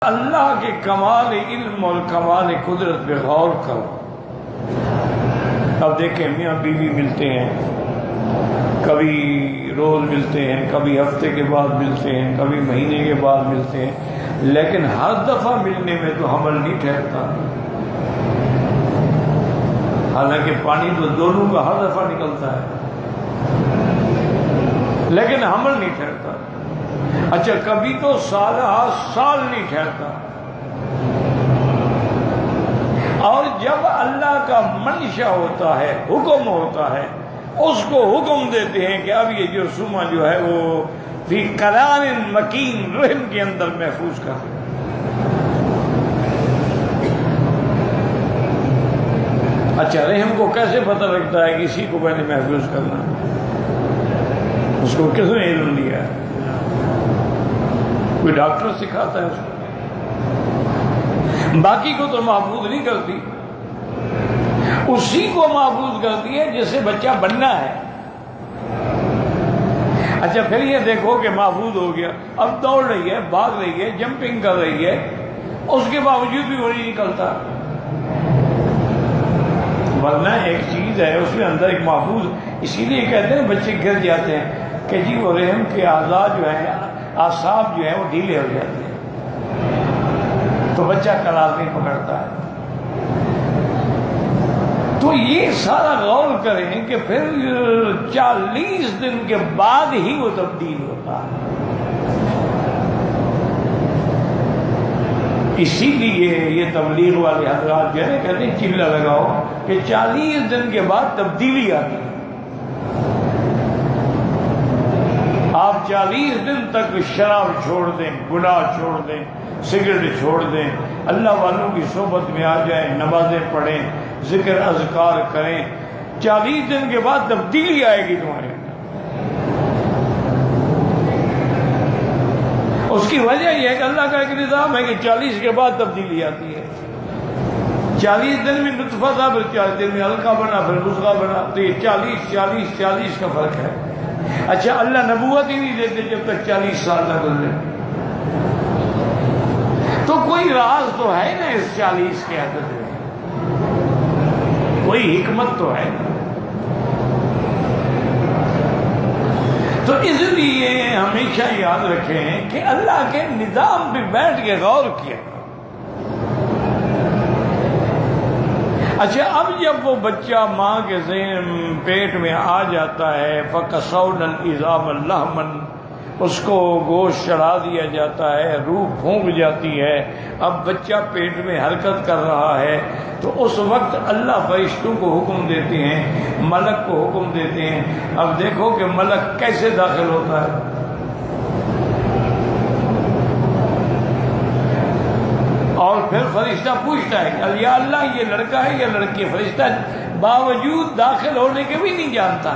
اللہ کے کمال علم اور کمال قدرت پہ غور کرو۔ اب دیکھیں میاں بیوی ملتے ہیں، کبھی روز ملتے ہیں، کبھی ہفتے کے بعد ملتے ہیں، کبھی مہینے کے بعد ملتے ہیں، لیکن ہر دفعہ ملنے میں تو حمل نہیں ٹھہرتا۔ حالانکہ پانی تو دونوں کا ہر دفعہ نکلتا ہے، لیکن حمل نہیں ٹھہرتا۔ اچھا کبھی تو سال نہیں ٹھہرتا، اور جب اللہ کا منشا ہوتا ہے، حکم ہوتا ہے، اس کو حکم دیتے ہیں کہ اب یہ جرثومہ جو ہے وہ فی قرار مکین رحم کے اندر محفوظ کر۔ اچھا رحم کو کیسے پتہ لگتا ہے کسی کو میں نے محفوظ کرنا؟ اس کو کس نے علم دیا ہے؟ کوئی ڈاکٹر سکھاتا ہے اس کو؟ باقی کو تو محفوظ نہیں کرتی، اسی کو محفوظ کرتی ہے جسے بچہ بننا ہے۔ اچھا پھر یہ دیکھو کہ محفوظ ہو گیا، اب دوڑ رہی ہے، بھاگ رہی ہے، جمپنگ کر رہی ہے، اس کے باوجود بھی وہ نہیں نکلتا۔ ورنہ ایک چیز ہے اس میں اندر ایک محفوظ، اسی لیے کہتے ہیں بچے گر جاتے ہیں کہ جی وہ رحم کے اعضاء جو ہیں، اعصاب جو ہیں وہ ڈھیلے ہو جاتے ہیں، تو بچہ قرار نہیں پکڑتا ہے۔ تو یہ سارا غور کریں کہ پھر 40 دن کے بعد ہی وہ تبدیل ہوتا ہے۔ اسی لیے یہ تبلیغ والے حضرات جو ہے کہتے ہیں چلہ لگاؤ کہ 40 دن کے بعد تبدیلی آتی ہے۔ آپ 40 دن تک شراب چھوڑ دیں، گناہ چھوڑ دیں، سگریٹ چھوڑ دیں، اللہ والوں کی صحبت میں آ جائیں، نمازیں پڑھیں، ذکر اذکار کریں، 40 دن کے بعد تبدیلی آئے گی تمہارے اندر۔ اس کی وجہ یہ ہے کہ اللہ کا ایک نظام ہے کہ 40 کے بعد تبدیلی آتی ہے۔ 40 دن میں نطفہ تھا، پھر 40 دن میں علقہ بنا، پھر مضغہ بنا، تو یہ 40 کا فرق ہے۔ اچھا اللہ نبوت ہی نہیں دیتے جب تک 40 سال نہ گزرے، تو کوئی راز تو ہے نا اس 40 کے عدد میں، کوئی حکمت تو ہے۔ تو اس لیے ہمیشہ یاد رکھیں کہ اللہ کے نظام پہ بیٹھ کے غور کیا۔ اچھا اب جب وہ بچہ ماں کے ذہن پیٹ میں آ جاتا ہے فَكَسَوْنَ الْعِظَامَ لَحْمًا، اس کو گوشت چڑھا دیا جاتا ہے، روح پھونک جاتی ہے، اب بچہ پیٹ میں حرکت کر رہا ہے، تو اس وقت اللہ فرشتوں کو حکم دیتے ہیں، ملک کو حکم دیتے ہیں۔ اب دیکھو کہ ملک کیسے داخل ہوتا ہے۔ اور پھر فرشتہ پوچھتا ہے کہ یا اللہ یہ لڑکا ہے یا لڑکی ہے؟ فرشتہ باوجود داخل ہونے کے بھی نہیں جانتا۔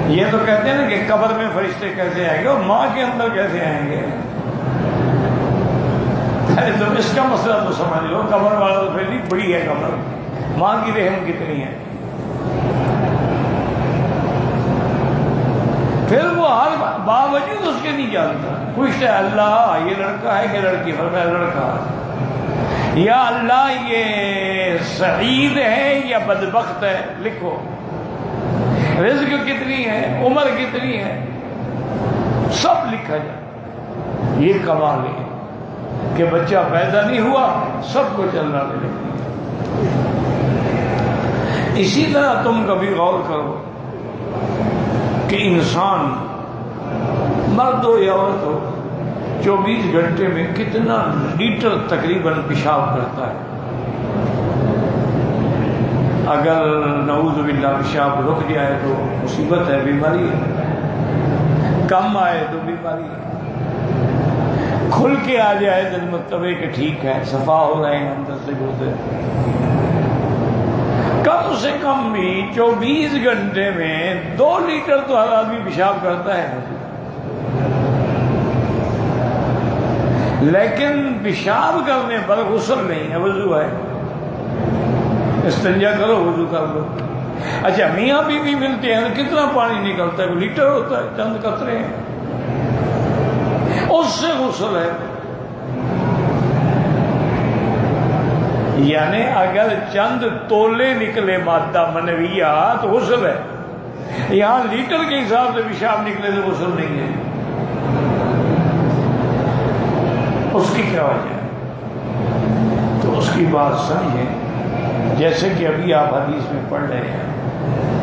یہ تو کہتے ہیں نا کہ قبر میں فرشتے کیسے آئیں گے اور ماں کے اندر کیسے آئیں گے؟ تو اس کا مسئلہ تو سمجھ لو، قبر والا تو پھر بھی بڑی ہے قبر، ماں کی رحم کتنی ہے۔ پھر وہ ہر باوجود اس کے نہیں جانتا، پوچھتا ہے اللہ یہ لڑکا ہے کہ لڑکی؟ فرمایا لڑکا ہے۔ یا اللہ یہ سعید ہے یا بدبخت ہے؟ لکھو رزق کتنی ہے، عمر کتنی ہے، سب لکھا جائے۔ یہ کمال ہے کہ بچہ پیدا نہیں ہوا، سب کو چلنا ملے۔ اسی طرح تم کبھی غور کرو کہ انسان مرد ہو یا عورت ہو 24 گھنٹے میں کتنا لیٹر تقریباً پیشاب کرتا ہے۔ اگر نعوذ باللہ پیشاب رک جائے تو مصیبت ہے، بیماری ہے، کم آئے تو بیماری ہے، کھل کے آ جائے تو مطلب ہے کہ ٹھیک ہے، صفا ہو رہے ہیں اندر سے گردے۔ کم سے کم بھی 24 گھنٹے میں 2 لیٹر تو ہر آدمی پیشاب کرتا ہے، لیکن پیشاب کرنے پر غسل نہیں ہے، وضو ہے، استنجا کرو وضو کر لو۔ اچھا میاں بیوی ملتے ہیں کتنا پانی نکلتا ہے؟ لیٹر ہوتا ہے، چند قطرے ہیں۔ غسل ہے. یعنی اگر چند تولے نکلے مادہ منویہ تو غسل ہے. یہاں لیٹر کے حساب سے پیشاب نکلے تو غسل نہیں ہے. اس کی کیا وجہ ہے؟ تو اس کی بات سمجھیں. جیسے کہ ابھی آپ حدیث میں پڑھ رہے ہیں,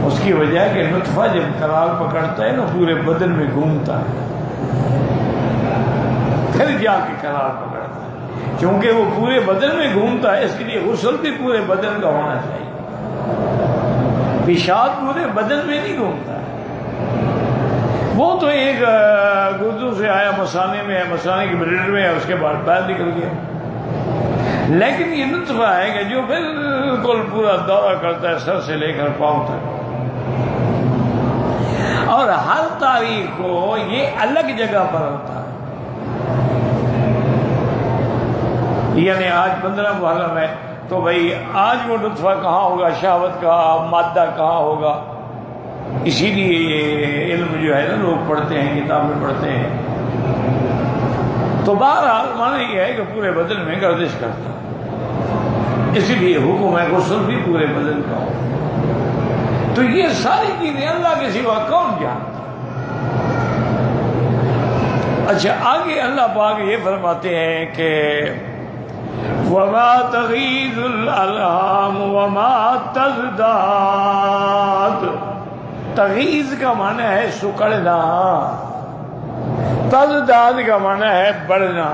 اس کی وجہ ہے کہ نطفہ جب قرار پکڑتا ہے نا پورے بدن میں گھومتا ہے, پھر جا کے قرار پکڑتا ہے. کیونکہ وہ پورے بدن میں گھومتا ہے, اس کے لیے غسل بھی پورے بدن کا ہونا چاہیے. پیشاب پورے بدن میں نہیں گھومتا ہے. وہ تو ایک گردوں سے آیا مسانے میں ہے, مسانے کی بلیڈر میں ہے, اس کے بعد باہر نکل گیا. لیکن یہ نطفہ ہے کہ جو بالکل پورا دورہ کرتا ہے سر سے لے کر پاؤں تک, اور ہر تاریخ کو یہ الگ جگہ پر ہوتا ہے. یعنی آج 15 محرم ہے تو بھائی آج وہ نطفہ کہاں ہوگا, شہوت کا مادہ کہاں ہوگا. اسی لیے یہ علم جو ہے نا لوگ پڑھتے ہیں, کتابیں پڑھتے ہیں. تو بہرحال معنی یہ ہے کہ پورے بدن میں گردش کرتا ہے, اسی لیے حکم ہے غسل بھی پورے بدن کا ہو. تو یہ ساری چیزیں اللہ کے سوا کون جانتا. اچھا آگے اللہ پاک یہ فرماتے ہیں کہ وَمَا تَغِيظُ الْأَرْحَامُ وَمَا تَزْدَادُ. تغیظ کا معنی ہے سکڑنا, تزداد کا معنی ہے بڑھنا.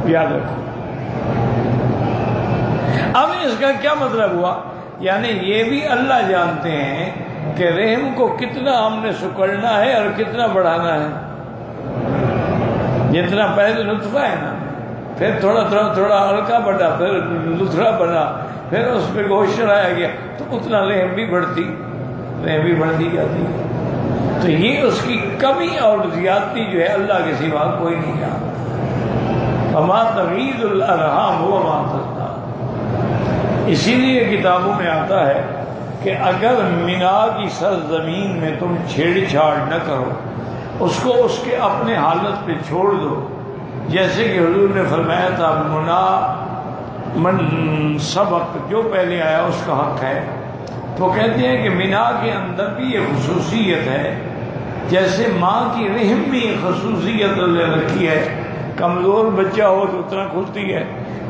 یاد رکھو. اب اس کا کیا مطلب ہوا؟ یعنی یہ بھی اللہ جانتے ہیں کہ رحم کو کتنا ہم نے سکڑنا ہے اور کتنا بڑھانا ہے. جتنا پہلے نطفہ ہے نا, پھر تھوڑا ہلکا بڑھا, پھر دوسرا بنا, پھر اس پہ گوشت چڑھایا گیا, تو اتنا رحم بھی بڑھتی جاتی ہے. تو یہ اس کی کمی اور زیادتی جو ہے اللہ کے سوا کوئی نہیں جانتا. وما تغیظ الارحام وما تزداد. اسی لیے کتابوں میں آتا ہے کہ اگر مینا کی سرزمین میں تم چھیڑ چھاڑ نہ کرو, اس کو اس کے اپنے حالت پہ چھوڑ دو. جیسے کہ حضور نے فرمایا تھا من سبق, جو پہلے آیا اس کا حق ہے. تو کہتے ہیں کہ مینا کے اندر بھی یہ خصوصیت ہے, جیسے ماں کی رحم بھی یہ خصوصیت رکھی ہے. کمزور بچہ ہو تو اتنا کھلتی ہے,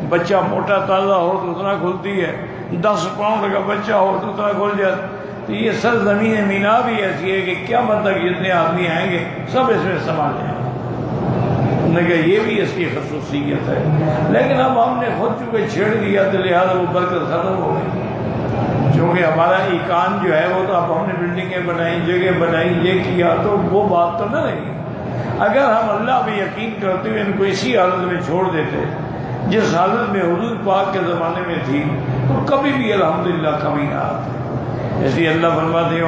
بچہ موٹا تازہ ہو تو اتنا کھلتی ہے, 10 پاؤنڈ کا بچہ ہو تو اتنا کھل جاتا. تو یہ سرزمین مینا بھی ایسی ہے کہ کیا مطلب جتنے آدمی آئیں گے سب اس میں سما جائیں گے. انہوں نے کہا یہ بھی اس کی خصوصیت ہے. لیکن اب ہم نے خود چونکہ چھیڑ دیا تو لہٰذا وہ برکت ختم ہو گئی. کیونکہ ہمارا ایکان جو ہے وہ تو اب ہم نے بلڈنگیں بنائی, جگہ بنائی, یہ کیا, تو وہ بات تو نہ رہی. اگر ہم اللہ پہ یقین کرتے ہوئے ان کو اسی حالت میں چھوڑ دیتے جس حالت میں حضور پاک کے زمانے میں تھی, تو کبھی بھی الحمدللہ کمی نہ آتی. اس لیے اللہ فرماتے ہیں